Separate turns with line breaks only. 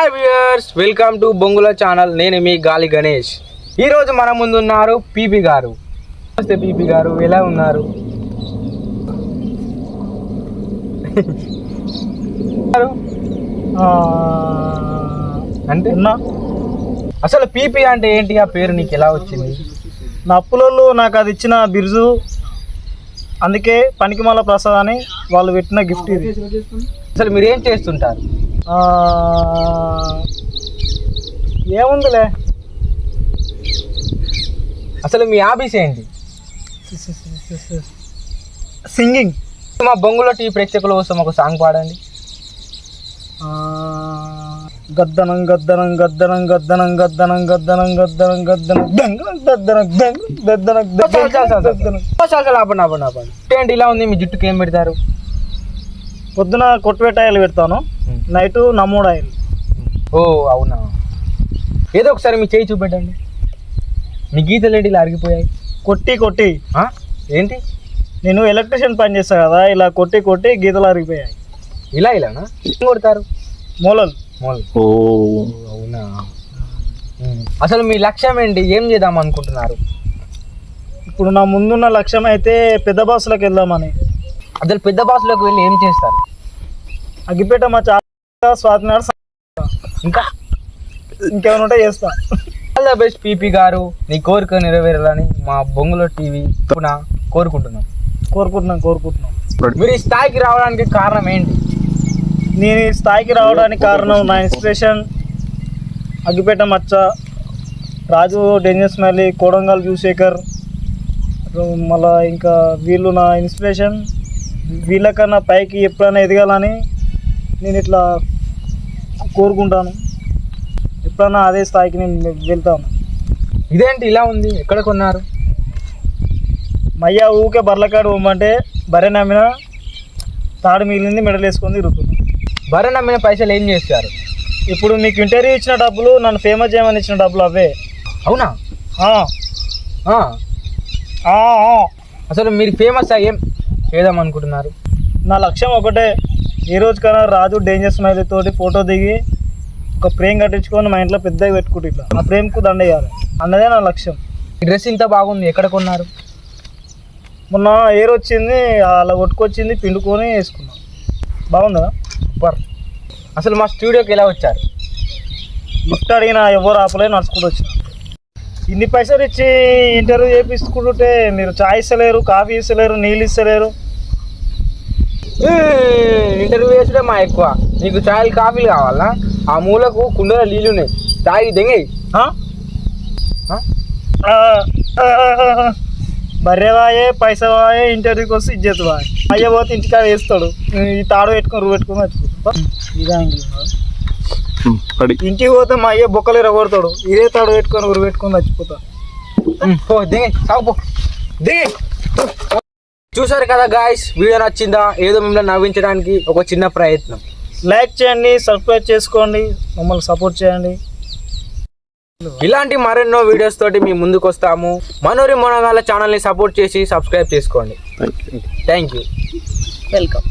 Hi viewers, welcome to బొంగుల channel. నేను మీ గాలి గణేష్. ఈరోజు మన ముందు ఉన్నారు పీపీ గారు. నమస్తే పీపీ గారు, ఎలా ఉన్నారు? అంటే అసలు పీపీ అంటే ఏంటి? ఆ పేరు నీకు ఎలా వచ్చింది?
నా అప్పులోళ్ళు నాకు అది ఇచ్చిన బిరుజు, అందుకే పనికిమాల ప్రసాద్ అని వాళ్ళు పెట్టిన గిఫ్ట్ ఇది.
అసలు మీరు ఏం చేస్తుంటారు?
ఏముందిలే,
అసలు మీ హాబీస్ ఏంటి?
సింగింగ్.
మా బొంగుల టీ ప్రేక్షకుల కోసం ఒక సాంగ్ పాడండి.
గద్దనం గద్దనం గద్దనం గద్దనం గద్దనం గద్దనం గద్దనం గద్దనం గద్దనం గద్దనం గద్దనం
ఆపండి. ఏంటి ఇలా ఉంది? మీ జుట్టుకి ఏం పెడతారు?
పొద్దున కొట్టుపెట్టాయిలు పెడతాను, నైట్ నమ్మోడాయిలు.
ఓ అవునా, ఏదో ఒకసారి మీ చేయి చూపెట్టండి. మీ గీతలు ఏంటి ఇలా అరిగిపోయాయి?
కొట్టి కొట్టి
ఏంటి?
నేను ఎలక్ట్రీషియన్ పని చేస్తా కదా, ఇలా కొట్టి కొట్టి గీతలు అరిగిపోయాయి.
ఇలానా కొడతారు?
మూలలు.
ఓ అవునా. అసలు మీ లక్ష్యం ఏంటి? ఏం చేద్దాం అనుకుంటున్నారు?
ఇప్పుడు నా ముందున్న లక్ష్యం అయితే పెద్ద బాసులకు వెళ్దామని.
అసలు పెద్ద బాసులకు వెళ్ళి ఏం చేస్తారు?
అగ్గిపేట మా చాలా స్వాతినాడు,
ఇంకా
ఇంకేమైనా ఉంటే చేస్తా.
ఆల్ ద బెస్ట్ పీపీ గారు, నీ కోరిక నెరవేరాలని మా బొంగుల టీవీ కోరుకుంటున్నాం. మీరు ఈ స్థాయికి రావడానికి కారణం ఏంటి?
నేను ఈ స్థాయికి రావడానికి కారణం నా ఇన్స్పిరేషన్ అగ్గిపేట మచ్చ, రాజు డేంజర్ స్మైలీ, కోడంగల్ జూశేఖర్, మళ్ళా ఇంకా వీళ్ళు నా ఇన్స్పిరేషన్. వీళ్ళకన్నా పైకి ఎప్పుడైనా ఎదగాలని నేను ఇట్లా కోరుకుంటాను. ఎప్పుడైనా అదే స్థాయికి నేను వెళ్తాను.
ఇదేంటి ఇలా ఉంది? ఎక్కడ కొన్నారు?
మయ్య ఊకే బర్లకాడు పోమంటే బర్రె నమ్మిన తాడు మిగిలింది, మెడలు వేసుకొని తిరుగుతుంది.
బర్రె నమ్మిన పైసలు ఏం చేస్తారు?
ఇప్పుడు మీకు ఇంటర్వ్యూ ఇచ్చిన డబ్బులు, నన్ను ఫేమస్ చేయమని ఇచ్చిన డబ్బులు అవే.
అవునా? అసలు మీరు ఫేమస్ ఏం చేద్దాం అనుకుంటున్నారు?
నా లక్ష్యం ఒకటే, ఏ రోజుకైనా రాజు డేంజర్ స్మైల్ తోటి ఫోటో దిగి ఒక ఫ్రేమ్ కట్టించుకొని మా ఇంట్లో పెద్దగా పెట్టుకుంటే ఇట్లా ఆ ఫ్రేమ్కు దండ వేయాలి అన్నదే నా లక్ష్యం.
ఈ డ్రెస్ ఇంత బాగుంది, ఎక్కడ కొన్నారు?
మొన్న ఏర్ వచ్చింది, అలా కొట్టుకొచ్చింది, పిండుకొని వేసుకున్నాం. బాగుందా?
సూపర్. అసలు మా స్టూడియోకి ఎలా వచ్చారు?
లిఫ్ట్ అడిగినా ఎవరు ఆపలే, నడుచుకుంటూ వచ్చిన. ఇన్ని పైసలు ఇచ్చి ఇంటర్వ్యూ చేపించుకుంటుంటే మీరు చాయ్ ఇస్తలేరు, కాఫీ ఇస్తలేరు, నీళ్ళు ఇస్తలేరు.
ఇంటర్వ్యూ చేసుడే మా ఎక్కువ. నీకు చాయ్ కాఫీలు కావాలా? ఆ మూలకు కుండలో నీళ్ళు ఉన్నాయి, తాగి దెంగయి.
బర్రెవాయే పైసవాయే, ఇంటర్వ్యూకి వస్తే ఇజ్జత్ వాయే. అయ్య పోతే ఇంటికాడ వేస్తాడు, ఈ తాడు పెట్టుకొని పెట్టుకొని వచ్చిపోతా. ఇంటికి పోతే మా అయ్య బొక్కలు ఎరగొడతాడు, ఇదే తాడు పెట్టుకొని పెట్టుకొని చచ్చిపోతా.
చూసారు కదా గాయ్స్, వీడియో నచ్చిందా? ఏదో మిమ్మల్ని నవ్వించడానికి ఒక చిన్న ప్రయత్నం.
లైక్ చేయండి, సబ్స్క్రైబ్ చేసుకోండి, మమ్మల్ని సపోర్ట్ చేయండి.
ఇలాంటి మరెన్నో వీడియోస్ తోటి మీ ముందుకు వస్తాము. మనోరి మొనగాళ్ళ ఛానల్ని సపోర్ట్ చేసి సబ్స్క్రైబ్ చేసుకోండి. Thank you.
వెల్కమ్.